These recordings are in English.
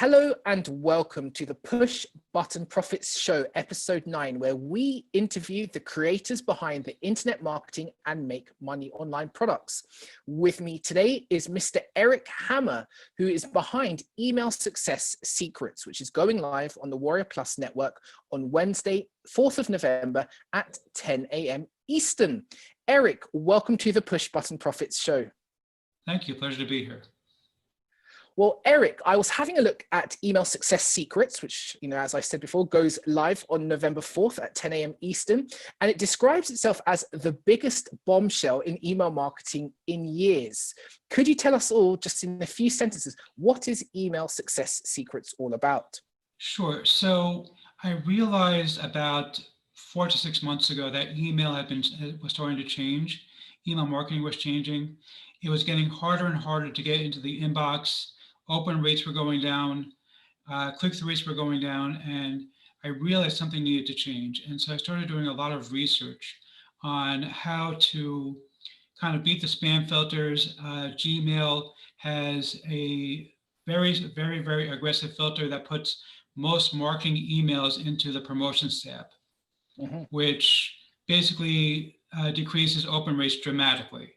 Hello and welcome to the Push Button Profits Show, episode 9, where we interview the creators behind the internet marketing and make money online products. With me today is Mr. Eric Hammer, who is behind Email Success Secrets, which is going live on the Warrior Plus network on Wednesday, 4th of November at 10 a.m. Eastern. Eric, welcome to the Push Button Profits Show. Thank you. Pleasure to be here. Well, Eric, I was having a look at Email Success Secrets, which, as I said before, goes live on November 4th at 10 a.m. Eastern, and it describes itself as the biggest bombshell in email marketing in years. Could you tell us all, just in a few sentences, what is Email Success Secrets all about? Sure. So I realized about 4 to 6 months ago that email was starting to change. Email marketing was changing. It was getting harder and harder to get into the inbox. Open rates were going down, click-through rates were going down, and I realized something needed to change. And so I started doing a lot of research on how to kind of beat the spam filters. Gmail has a very, very, very aggressive filter that puts most marketing emails into the promotions tab, which basically decreases open rates dramatically.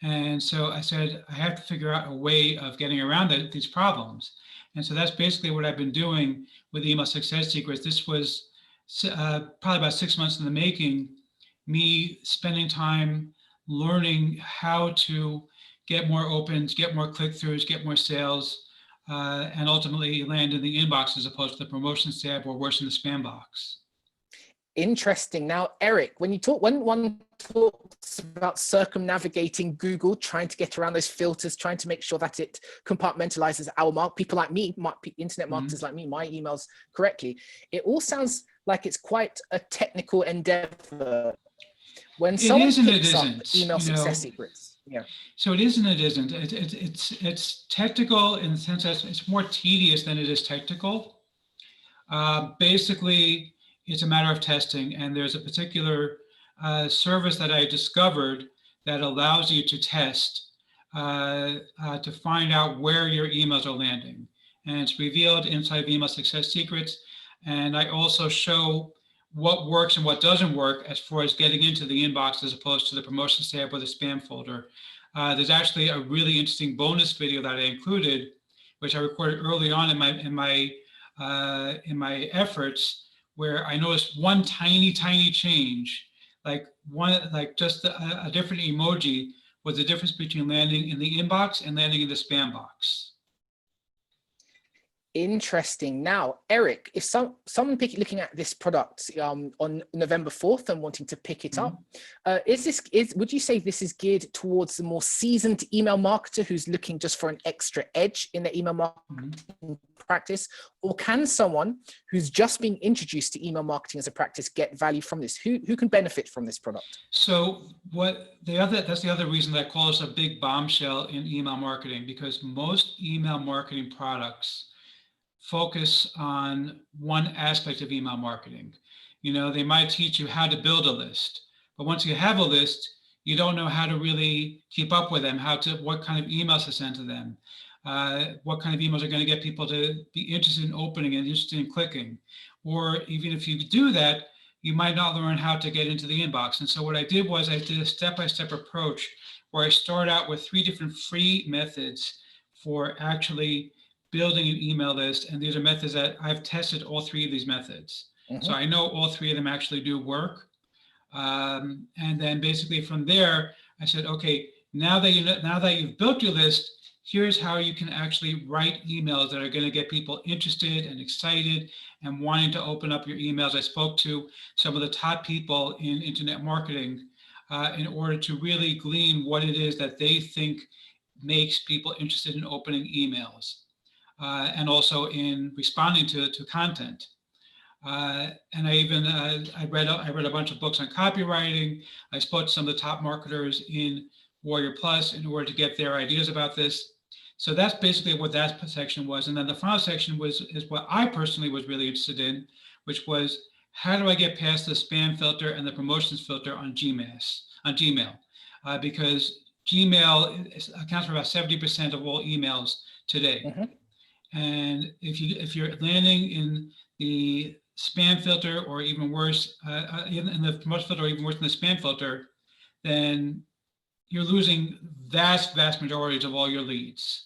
And so I said, I have to figure out a way of getting around these problems. And so that's basically what I've been doing with Email Success Secrets. This was probably about 6 months in the making, me spending time learning how to get more opens, get more click-throughs, get more sales, and ultimately land in the inbox as opposed to the promotions tab or worse in the spam box. Interesting. Now, Eric, when one talks about circumnavigating Google, trying to get around those filters, trying to make sure that it compartmentalizes people like me, internet marketers like me, my emails correctly, it all sounds like it's quite a technical endeavor. When someone picks up Email Success Secrets, So it is and it isn't. It's technical in the sense that it's more tedious than it is technical. Basically, it's a matter of testing, and there's a particular service that I discovered that allows you to test to find out where your emails are landing. And it's revealed inside of Email Success Secrets. And I also show what works and what doesn't work as far as getting into the inbox as opposed to the promotions tab or the spam folder. There's actually a really interesting bonus video that I included, which I recorded early on in my efforts, where I noticed one tiny change, just a different emoji was the difference between landing in the inbox and landing in the spam box. Interesting. Now, Eric, if someone looking at this product on November 4th and wanting to pick it up, would you say this is geared towards the more seasoned email marketer who's looking just for an extra edge in their email marketing practice, or can someone who's just being introduced to email marketing as a practice get value from this? Who can benefit from this product? So that's the other reason that I call this a big bombshell in email marketing, because most email marketing products focus on one aspect of email marketing. They might teach you how to build a list, but once you have a list, you don't know how to really keep up with them, what kind of emails to send to them, what kind of emails are going to get people to be interested in opening and interested in clicking. Or even if you do that, you might not learn how to get into the inbox. And so what I did was I did a step-by-step approach where I start out with 3 different free methods for actually building an email list. And these are methods that I've tested all 3 of these methods. So I know all 3 of them actually do work. And then basically from there, I said, okay, now that you've built your list, here's how you can actually write emails that are going to get people interested and excited and wanting to open up your emails. I spoke to some of the top people in internet marketing in order to really glean what it is that they think makes people interested in opening emails. And also in responding to content. And I read a bunch of books on copywriting. I spoke to some of the top marketers in Warrior Plus in order to get their ideas about this. So that's basically what that section was. And then the final section is what I personally was really interested in, which was how do I get past the spam filter and the promotions filter on Gmail? Because Gmail accounts for about 70% of all emails today. And if you're landing in the spam filter, or even worse, in the promotion filter, or even worse than the spam filter, then you're losing vast majorities of all your leads.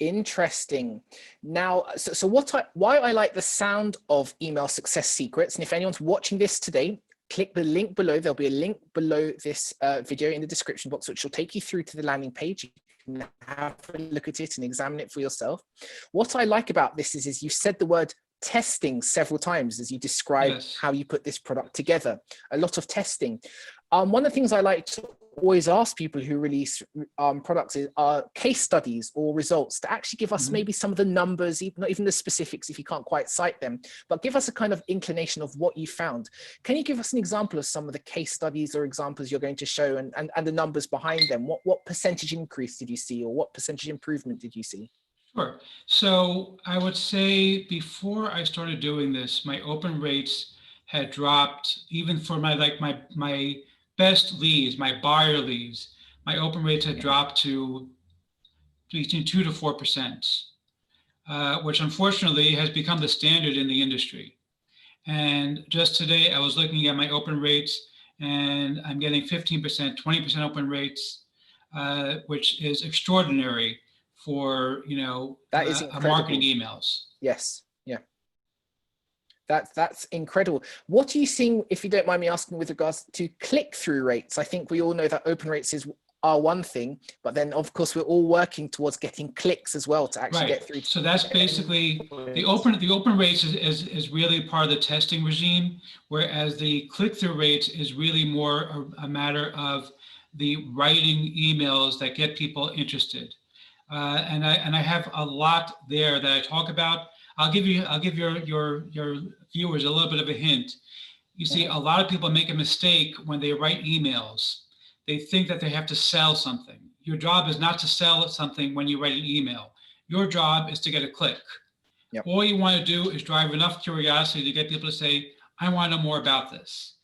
Interesting. Now, so why I like the sound of Email Success Secrets, and if anyone's watching this today, click the link below. There'll be a link below this video in the description box, which will take you through to the landing page. You can have a look at it and examine it for yourself. What I like about this is you said the word testing several times as you describe Yes. how you put this product together. A lot of testing. One of the things I like to always ask people who release products are case studies or results to actually give us maybe some of the numbers, not even the specifics if you can't quite cite them, but give us a kind of inclination of what you found. Can you give us an example of some of the case studies or examples you're going to show, and the numbers behind them? What percentage increase did you see, or what percentage improvement did you see? Sure. So I would say before I started doing this, my open rates had dropped, even for my best leads, my buyer leads, my open rates had dropped to between 2 to 4%, which unfortunately has become the standard in the industry. And just today, I was looking at my open rates, and I'm getting 15%, 20% open rates, which is extraordinary for That is marketing incredible. emails. Yes. Yeah. That's incredible. What are you seeing, if you don't mind me asking, with regards to click-through rates? I think we all know that open rates are one thing, but then of course we're all working towards getting clicks as well to actually get through. So that's basically the open rates is really part of the testing regime, whereas the click-through rates is really more a matter of the writing emails that get people interested. And I have a lot there that I talk about. I'll give your viewers a little bit of a hint. You see, a lot of people make a mistake when they write emails. They think that they have to sell something. Your job is not to sell something when you write an email. Your job is to get a click. Yep. All you want to do is drive enough curiosity to get people to say, I want to know more about this.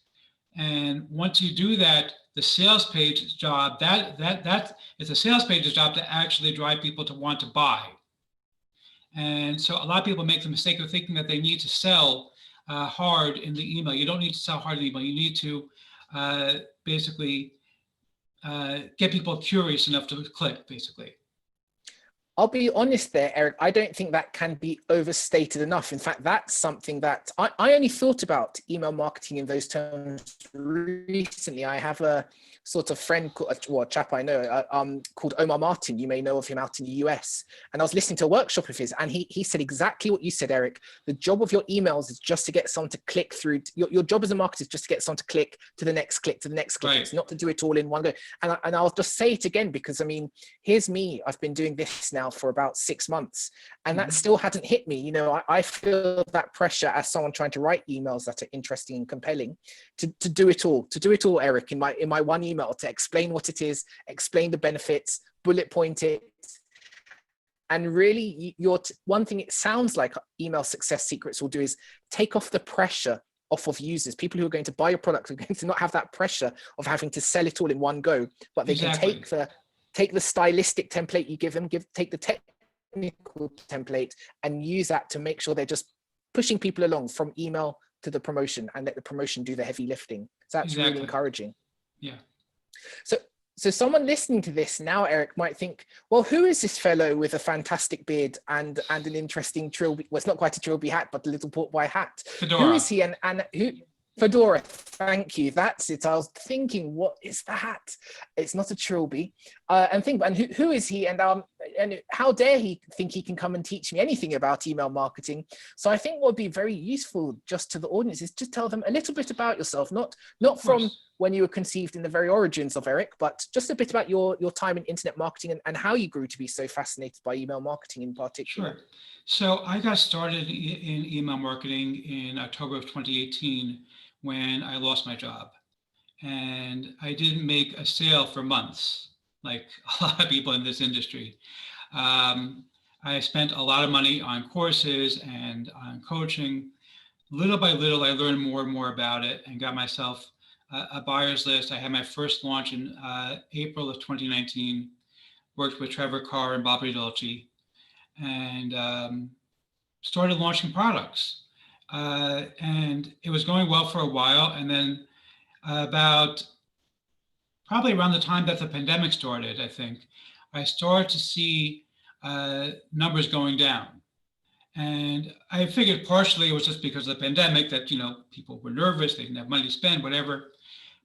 And once you do that, the sales page's job, it's a sales page's job to actually drive people to want to buy. And so a lot of people make the mistake of thinking that they need to sell hard in the email. You don't need to sell hard in the email. You need to basically get people curious enough to click, basically. I'll be honest there, Eric, I don't think that can be overstated enough. In fact, that's something that I only thought about email marketing in those terms recently. I have a sort of friend, a chap I know, called Omar Martin. You may know of him out in the US. And I was listening to a workshop of his, and he said exactly what you said, Eric. The job of your emails is just to get someone to click through. Your job as a marketer is just to get someone to click to the next click, to the next click. Right. It's not to do it all in one go. And I'll just say it again, because I mean, here's me. I've been doing this now for about 6 months, and that still hadn't hit me. You know, I feel that pressure as someone trying to write emails that are interesting and compelling to do it all, Eric, in my one email, to explain what it is, explain the benefits, bullet point it. And really, one thing it sounds like Email Success Secrets will do is take off the pressure off of users. People who are going to buy your product are going to not have that pressure of having to sell it all in one go, but they can take the stylistic template you give them, take the technical template and use that to make sure they're just pushing people along from email to the promotion, and let the promotion do the heavy lifting. So that's really encouraging. Yeah. So someone listening to this now, Eric, might think, well, who is this fellow with a fantastic beard and an interesting trilby? Well, it's not quite a trilby hat, but a little pork pie hat. Fedora. Who is he, and who? Fedora, thank you. That's it. I was thinking, what is the hat? It's not a trilby. And who is he? And how dare he think he can come and teach me anything about email marketing? So I think what would be very useful just to the audience is to tell them a little bit about yourself, not from when you were conceived in the very origins of Eric, but just a bit about your time in internet marketing and how you grew to be so fascinated by email marketing in particular. Sure. So I got started in email marketing in October of 2018 when I lost my job. And I didn't make a sale for months, like a lot of people in this industry. I spent a lot of money on courses and on coaching. Little by little, I learned more and more about it and got myself a buyer's list. I had my first launch in April of 2019, worked with Trevor Carr and Bobby Dolce. and started launching products. And it was going well for a while. And then about probably around the time that the pandemic started, I think, I started to see numbers going down. And I figured partially it was just because of the pandemic that, people were nervous, they didn't have money to spend, whatever.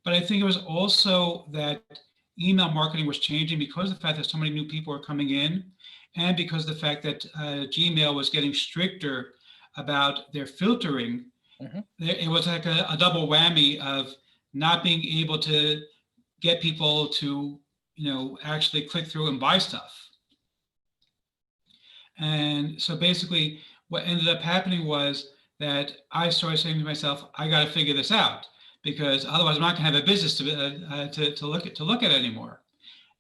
But I think it was also that email marketing was changing because of the fact that so many new people were coming in, and because of the fact that Gmail was getting stricter about their filtering. Mhm. It was like a double whammy of not being able to get people to, actually click through and buy stuff. And so basically what ended up happening was that I started saying to myself, I got to figure this out, because otherwise I'm not going to have a business to look at anymore.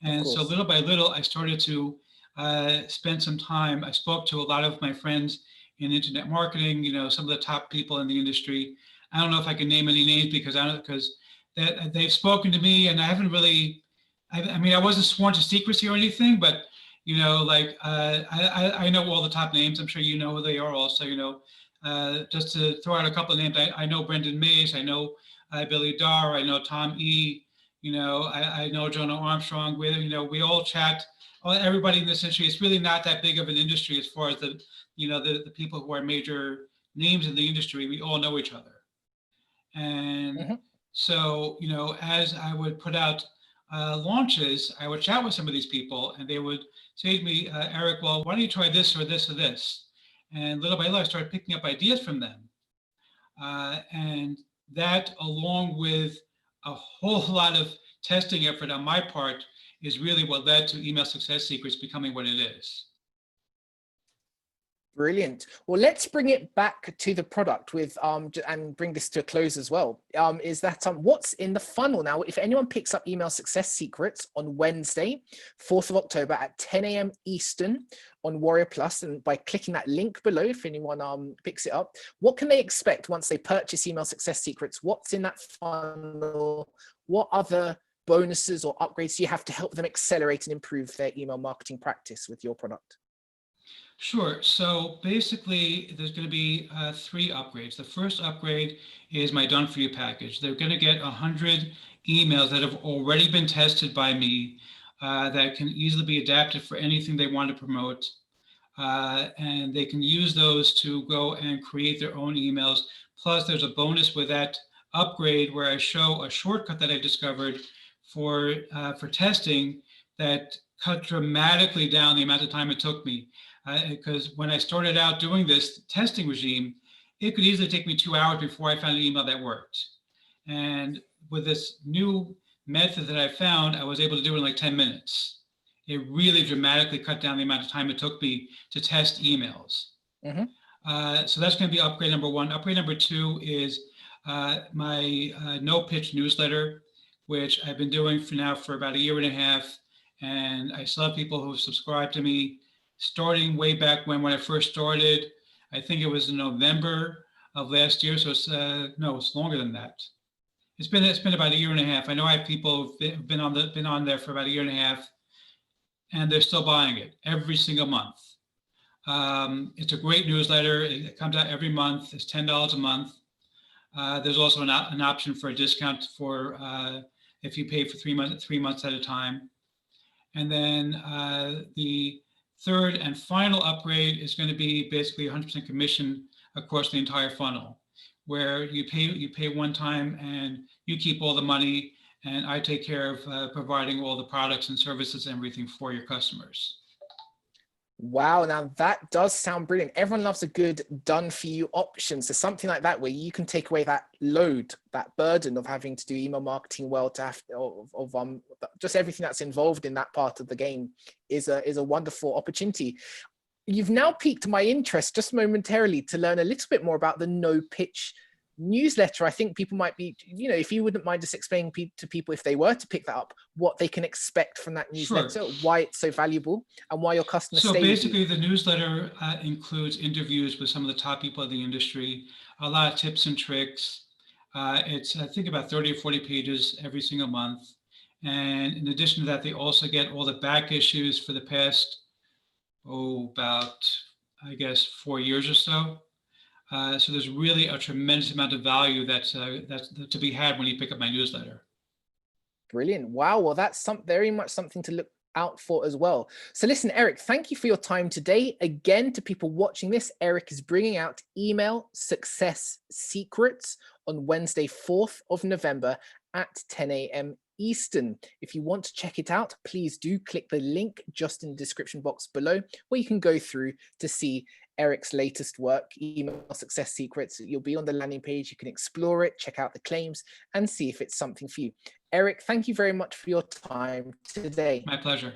Of And so course. little by little, I started to spend some time. I spoke to a lot of my friends in internet marketing, some of the top people in the industry. I don't know if I can name any names because that they've spoken to me, and I haven't really. I mean, I wasn't sworn to secrecy or anything, but I know all the top names. I'm sure you know who they are also. Just to throw out a couple of names, I know Brendan Mays, I know Billy Darr, I know Tom E. I know Jonah Armstrong. We all chat. Everybody in this industry. It's really not that big of an industry as far as the people who are major names in the industry. We all know each other. And Mhm. so, as I would put out launches, I would chat with some of these people, and they would say to me, Eric, well, why don't you try this or this or this? And little by little, I started picking up ideas from them. And that, along with a whole lot of testing effort on my part, is really what led to Email Success Secrets becoming what it is. Brilliant. Well, let's bring it back to the product with and bring this to a close as well. Is that what's in the funnel now? If anyone picks up Email Success Secrets on Wednesday, 4th of October at 10 a.m. Eastern on Warrior Plus, and by clicking that link below, if anyone picks it up, what can they expect once they purchase Email Success Secrets? What's in that funnel? What other bonuses or upgrades do you have to help them accelerate and improve their email marketing practice with your product? Sure. So basically, there's going to be 3 upgrades. The first upgrade is my Done For You package. They're going to get 100 emails that have already been tested by me that can easily be adapted for anything they want to promote. And they can use those to go and create their own emails. Plus, there's a bonus with that upgrade where I show a shortcut that I discovered for testing that cut dramatically down the amount of time it took me. Because when I started out doing this testing regime, it could easily take me 2 hours before I found an email that worked. And with this new method that I found, I was able to do it in like 10 minutes. It really dramatically cut down the amount of time it took me to test emails. Mm-hmm. So that's going to be upgrade number 1. Upgrade number 2 is my No Pitch newsletter, which I've been doing for about a year and a half. And I still have people who subscribe to me, starting way back when I first started. I think it was in November of last year. So it's longer than that. It's been about a year and a half. I know I have people who've been on there for about a year and a half, and they're still buying it every single month. It's a great newsletter. It comes out every month. It's $10 a month. There's also an option for a discount for if you pay for 3 months at a time. And then the third and final upgrade is going to be basically 100% commission across the entire funnel, where you pay one time and you keep all the money, and I take care of providing all the products and services and everything for your customers. Wow, now that does sound brilliant. Everyone loves a good done for you option. So something like that where you can take away that load, that burden of having to do email marketing well, to have just everything that's involved in that part of the game is a wonderful opportunity. You've now piqued my interest just momentarily to learn a little bit more about the No Pitch newsletter. I think people might be, if you wouldn't mind just explaining to people, if they were to pick that up, what they can expect from that newsletter, Sure. Why it's so valuable, and why your customers So stay basically, with you. the newsletter includes interviews with some of the top people in the industry, a lot of tips and tricks. It's, I think, about 30 or 40 pages every single month. And in addition to that, they also get all the back issues for the past about, I guess, 4 years or so. So there's really a tremendous amount of value that's to be had when you pick up my newsletter. Brilliant. Wow. Well, that's very much something to look out for as well. So listen, Eric, thank you for your time today. Again, to people watching this, Eric is bringing out Email Success Secrets on Wednesday, 4th of November at 10 a.m. Eastern. If you want to check it out, please do click the link just in the description box below, where you can go through to see Eric's latest work, Email Success Secrets. You'll be on the landing page. You can explore it, check out the claims, and see if it's something for you. Eric, thank you very much for your time today. My pleasure.